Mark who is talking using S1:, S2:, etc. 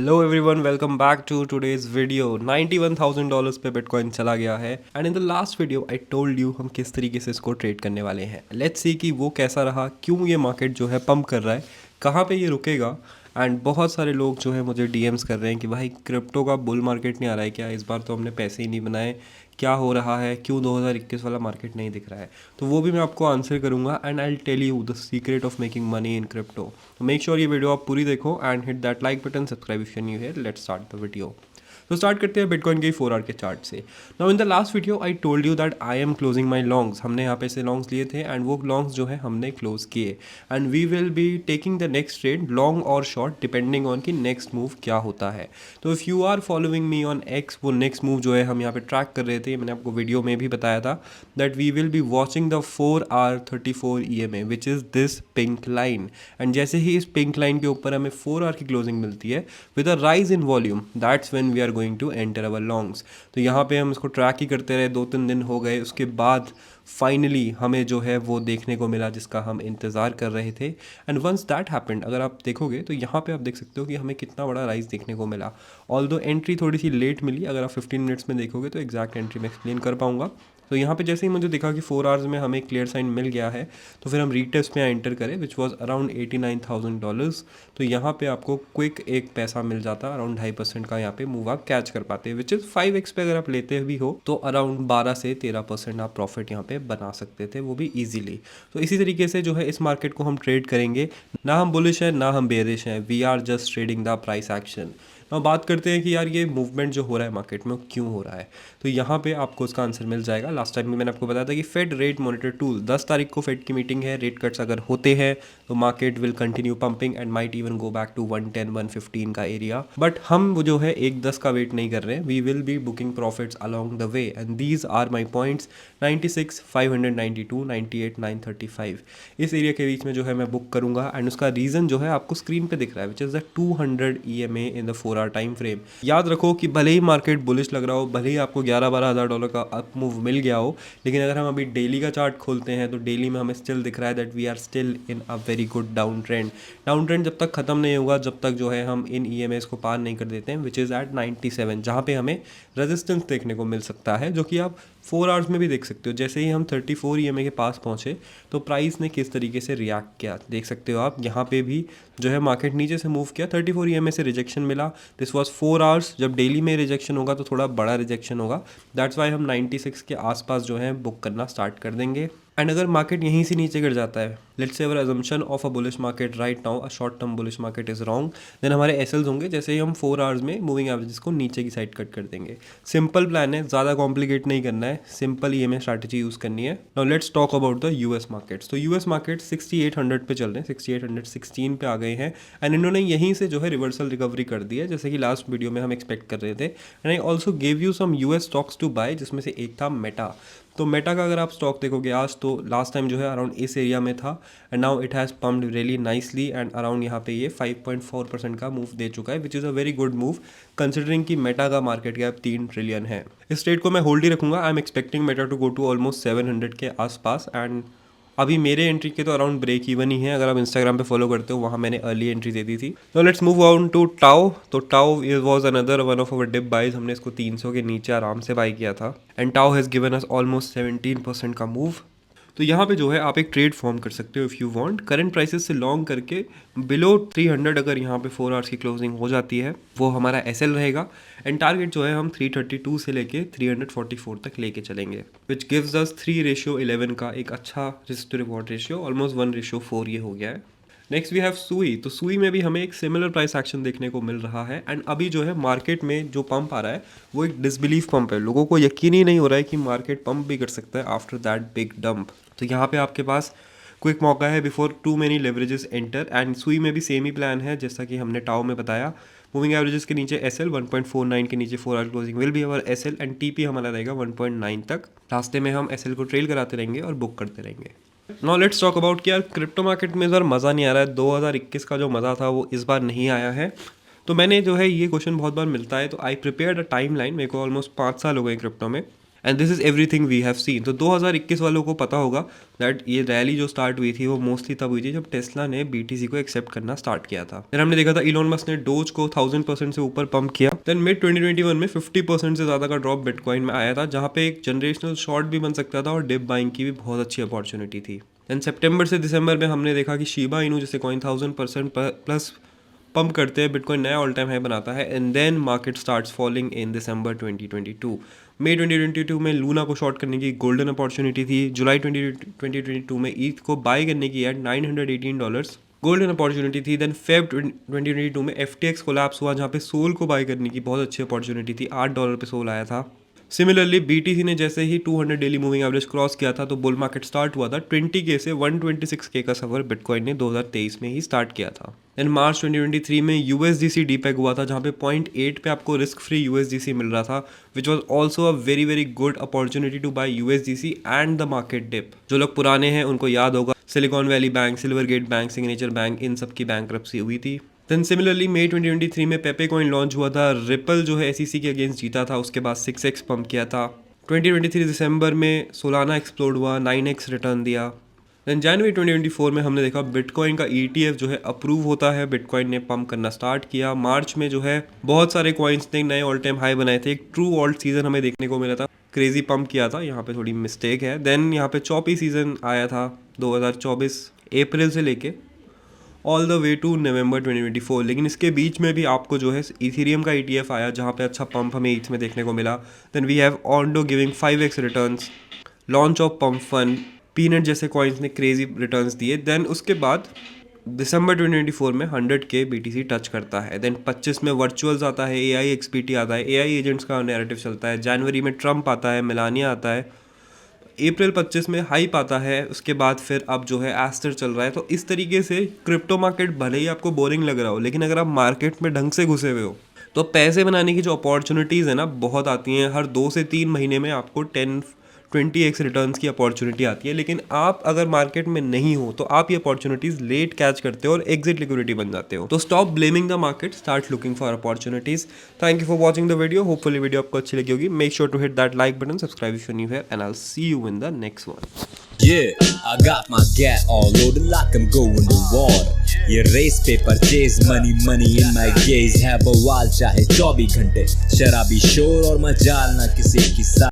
S1: Hello everyone, welcome back to today's video. $91,000 पे bitcoin चला गया है and in the last video I told you हम किस तरीके से इसको ट्रेड करने वाले हैं। लेट्स सी कि वो कैसा रहा, क्यों ये मार्केट जो है पंप कर रहा है, कहाँ पे ये रुकेगा। एंड बहुत सारे लोग जो है मुझे डीएम्स कर रहे हैं कि भाई क्रिप्टो का बुल मार्केट नहीं आ रहा है क्या, इस बार तो हमने पैसे ही नहीं बनाए, क्या हो रहा है, क्यों 2021 वाला मार्केट नहीं दिख रहा है। तो वो भी मैं आपको आंसर करूंगा and I tell you the secret of making money in crypto. तो मेक श्योर ये वीडियो आप पूरी देखो and hit that like button, subscribe if you new here. Let's start the video. तो स्टार्ट करते हैं बिटकॉइन के 4 आवर के चार्ट से। Now in the last video I told you that I am closing my longs. हमने यहाँ पे से लॉन्ग्स लिए थे एंड वो लॉन्ग्स जो है हमने क्लोज किए and we will be taking the next trade long और शॉर्ट डिपेंडिंग ऑन कि नेक्स्ट मूव क्या होता है। तो if you are following me on X, वो नेक्स्ट मूव जो है हम यहाँ पे ट्रैक कर रहे थे, मैंने आपको वीडियो में भी बताया था that we will be watching the 4R34 EMA which is this pink line. And जैसे ही इस पिंक लाइन के ऊपर हमें 4 आवर की क्लोजिंग मिलती है with a rise in volume, that's when we are going to enter our longs. तो यहाँ पे हम इसको ट्रैक ही करते रहे, 2-3 दिन हो गए, उसके बाद फाइनली हमें जो है वो देखने को मिला जिसका हम इंतज़ार कर रहे थे। एंड वंस दैट हैपेंड, अगर आप देखोगे तो यहाँ पे आप देख सकते हो कि हमें कितना बड़ा राइज देखने को मिला। ऑल्दो एंट्री थोड़ी सी लेट मिली, अगर आप 15 मिनट्स में देखोगे तो एग्जैक्ट एंट्री में एक्सप्लेन कर पाऊंगा। तो यहाँ पे जैसे ही मुझे दिखा कि 4 आवर्स में हमें क्लियर साइन मिल गया है, तो फिर हम रीटेस्ट में एंटर करें विच वाज अराउंड $89,000। तो यहाँ पे आपको क्विक एक पैसा मिल जाता, अराउंड 2.5% का यहाँ पे मूव आप कैच कर पाते हैं, विच इज़ 5x पे अगर आप लेते भी हो तो अराउंड 12 से 13% आप प्रॉफिट यहाँ पे बना सकते थे, वो भी ईजिली। तो इसी तरीके से जो है इस मार्केट को हम ट्रेड करेंगे, ना हम बुलिश हैं ना हम बेरिश हैं, we are just trading the price action. अब बात करते हैं कि यार ये मूवमेंट जो हो रहा है मार्केट में क्यों हो रहा है। तो यहाँ पे आपको उसका आंसर मिल जाएगा। लास्ट टाइम भी मैंने आपको बताया था कि फेड रेट मॉनिटर टूल 10 तारीख को फेड की मीटिंग है, रेट कट्स अगर होते हैं तो market will continue pumping and might even go back to 110-115 का एरिया। बट हम वो जो है 1-10 का वेट नहीं कर रहे हैं, we will be booking profits along the way and these are my points 96, 592, 98, 935। इस एरिया के बीच में जो है मैं बुक करूंगा एंड उसका रीजन जो है आपको स्क्रीन पे दिख रहा है which is the 200 EMA in the 4 hour time frame. याद रखो कि भले ही मार्केट बुलिश लग रहा हो, भले ही आपको 11-12 हज़ार डॉलर का अप मूव मिल गया हो, लेकिन अगर हम अभी डेली का चार्ट खोलते हैं तो डेली में हमें स्टिल दिख रहा है that we are still in a very good down trend. Down trend जब तक खत्म नहीं होगा, जब तक जो है हम इन EMAs को पार नहीं कर देते हैं विच इज़ एट 97, जहाँ पे हमें रेजिस्टेंस देखने को मिल सकता है, जो कि आप 4 आवर्स में भी देख सकते हो। जैसे ही हम 34 EMA के पास पहुँचे तो प्राइस ने किस तरीके से रिएक्ट किया देख सकते हो आप। यहाँ पे भी जो है मार्केट नीचे से मूव किया, 34 EMA से रिजेक्शन मिला। This was 4 hours. जब डेली में रिजेक्शन होगा तो थोड़ा बड़ा रिजेक्शन होगा, दैट्स वाई हम 96 के आसपास जो है बुक करना स्टार्ट कर देंगे। एंड अगर मार्केट यहीं से नीचे गिर जाता है, let's say our assumption of a bullish market right now, a short term bullish market is wrong, then हमारे एसएल्स होंगे जैसे ही हम 4 आवर्स में मूविंग एवरेजेस को नीचे की साइड कट कर देंगे। सिंपल प्लान है, ज़्यादा कॉम्प्लिकेट नहीं करना है, सिंपल EMA स्ट्रैटेजी यूज़ करनी है। Now let's talk about the US markets. तो यूएस मार्केट 6800 पे चल रहे हैं, 6816 पे आ गए हैं एंड इन्होंने यहीं से जो है रिवर्सल रिकवरी कर दी है, जैसे कि लास्ट वीडियो में हम एक्सपेक्ट कर रहे थे। And I also gave you some US stocks to buy, जिसमें से एक था मेटा। तो मेटा का अगर आप स्टॉक देखोगे आज, तो लास्ट टाइम जो है अराउंड इस एरिया में था and now it has pumped really nicely and around यहाँ पे ये 5.4% का मूव दे चुका है which is a very good move considering कि मेटा का मार्केट कैप 3 ट्रिलियन है। इस ट्रेड को मैं होल्ड ही रखूंगा। I am expecting Meta to go to almost 700 के आसपास एंड अभी मेरे एंट्री के तो अराउंड ब्रेक इवन ही है। अगर आप इंस्टाग्राम पे फॉलो करते हो, वहाँ मैंने अर्ली एंट्री दे दी थी। तो let's move on to TAO. तो TAO was another one of our dip buys. हमने इसको 300 के नीचे आराम से बाई किया था and tau has given us almost 17% का मूव। तो यहाँ पे जो है आप एक ट्रेड फॉर्म कर सकते हो if you want, current prices से लॉन्ग करके बिलो 300 अगर यहाँ पे 4 आवर्स की क्लोजिंग हो जाती है, वो हमारा एसएल रहेगा एंड टारगेट जो है हम 332 से लेके 344 तक लेके चलेंगे विच गिव्स अस 3:11 का एक अच्छा risk to reward ratio, almost 1:4 ये हो गया है। नेक्स्ट वी हैव सुई। तो सुई में भी हमें एक सिमिलर प्राइस एक्शन देखने को मिल रहा है एंड अभी जो है मार्केट में जो पंप आ रहा है वो एक डिसबिलीफ पंप है। लोगों को यकीन ही नहीं हो रहा है कि मार्केट पंप भी कर सकता है आफ्टर दैट बिग डंप। तो यहाँ पे आपके पास क्विक मौका है before too many leverages enter and Sui में भी सेम ही प्लान है जैसा कि हमने टाओ में बताया। मूविंग एवरेजेस के नीचे एसएल 1.49 के नीचे 4 hour closing will be our SL and TP हमारा रहेगा 1.9 तक। रास्ते में हम एसएल को ट्रेल कराते रहेंगे और बुक करते रहेंगे। नाउ लेट्स टॉक अबाउट कि यार क्रिप्टो मार्केट में इस बार मज़ा नहीं आ रहा है। 2021 का जो मज़ा था वो इस बार नहीं आया है। तो मैंने जो है ये क्वेश्चन बहुत बार मिलता है, तो I prepared a time line. मेरे को ऑलमोस्ट 5 साल हो गए क्रिप्टो में and this is everything we have seen. तो 2021 वालों को पता होगा दैट ये रैली जो स्टार्ट हुई थी वो मोस्टली तब हुई थी जब टेस्ला ने BTC को एक्सेप्ट करना स्टार्ट किया था। फिर हमने देखा था इलॉन मस्क ने डोज को 1000% से ऊपर पंप किया। देन मिड 2021 में 50% से ज़्यादा का ड्रॉप बिटकॉइन में आया था, जहाँ पे एक जनरेशनल शॉर्ट भी बन सकता था और डिप बाइंग की भी बहुत अच्छी अपॉर्चुनिटी थी। देन सितंबर से दिसंबर में हमने देखा कि शिबा इनू जैसे कॉइन 1000% प्लस पंप करते हैं, बिटकॉइन नया ऑल टाइम हाई बनाता है and then market starts falling in December 2022। May 2022 में लूना को शॉर्ट करने की गोल्डन अपॉर्चुनिटी थी। जुलाई 2022 में ईथ को बाय करने की एट $918 गोल्डन अपॉर्चुनिटी थी। देन फेब 2022 में FTX कोलैप्स हुआ, जहाँ पे सोल को बाय करने की बहुत अच्छी अपॉर्चुनिटी थी। $8 पे सोल आया था। सिमिलरली BTC ने जैसे ही 200 डेली मूविंग एवरेज क्रॉस किया था तो बुल मार्केट स्टार्ट हुआ था। 20K से 126K का सफर बिटकॉइन ने 2023 में ही स्टार्ट किया था। देन मार्च 2023 में USDC डीपैक हुआ था, जहाँ पे 0.8 पे आपको रिस्क फ्री USDC मिल रहा था, which was also a very very good opportunity to buy USDC and the market dip. जो लोग पुराने हैं उनको याद होगा Silicon Valley bank, Silvergate bank, Signature bank, इन सब की बैंक्रप्सी हुई थी। देन सिमिलरली मई 2023 में पेपे कॉइन लॉन्च हुआ था। रिपल जो है SEC के अगेंस्ट जीता था, उसके बाद 6x पंप किया था। 2023 दिसंबर में सोलाना एक्सप्लोड हुआ, 9x रिटर्न दिया। देन जनवरी 2024 में हमने देखा बिटकॉइन का ETF जो है अप्रूव होता है, बिटकॉइन ने पंप करना स्टार्ट किया। मार्च में जो है बहुत सारे कॉइन्स ने नए ऑल टाइम हाई बनाए थे। एक ट्रू ऑल्ट सीजन हमें देखने को मिला था, क्रेजी पंप किया था, यहाँ पे थोड़ी मिस्टेक है। देन यहाँ पे चौपी सीजन आया था 2024 अप्रैल से लेके ऑल द वे टू नवंबर 2024। लेकिन इसके बीच में भी आपको जो है इथेरियम का ETF आया, जहाँ पे अच्छा पंप हमें ईथ में देखने को मिला। Then we have Ondo giving 5x returns, launch of Pump Fun, Peanut जैसे कॉइन्स ने क्रेजी रिटर्न्स दिए। देन उसके बाद दिसंबर 2024 में 100K BTC टच करता है। देन 25 में वर्चुअल्स आता है, AI XPT आता है, AI एजेंट्स का नैरेटिव चलता है। जनवरी में ट्रम्प आता है, मेलानिया आता है। अप्रैल 25 में हाइप आता है। उसके बाद फिर अब जो है एस्टर चल रहा है। तो इस तरीके से क्रिप्टो मार्केट भले ही आपको बोरिंग लग रहा हो, लेकिन अगर आप मार्केट में ढंग से घुसे हुए हो तो पैसे बनाने की जो अपॉर्चुनिटीज़ है ना बहुत आती हैं। हर 2 से 3 महीने में आपको 10-20x रिटर्न्स की अपॉर्चुनिटी आती है। लेकिन आप अगर मार्केट में नहीं हो तो आप ये अपॉर्चुनिटीज़ लेट कैच करते हो और एग्जिट लिक्विडिटी बन जाते हो। तो stop blaming the market, start looking for opportunities. Thank you for watching the video. Hopefully video आपको अच्छी लगी होगी। Make sure to hit that like button, subscribe if you new here, and I will see you in the next one.
S2: Yeah, I got my gat all loaded like I'm going to war. ये race पे purchase, money money in my gaze है बवाल, चाहे 24 घंटे शराबी शोर और मजाल ना किसी की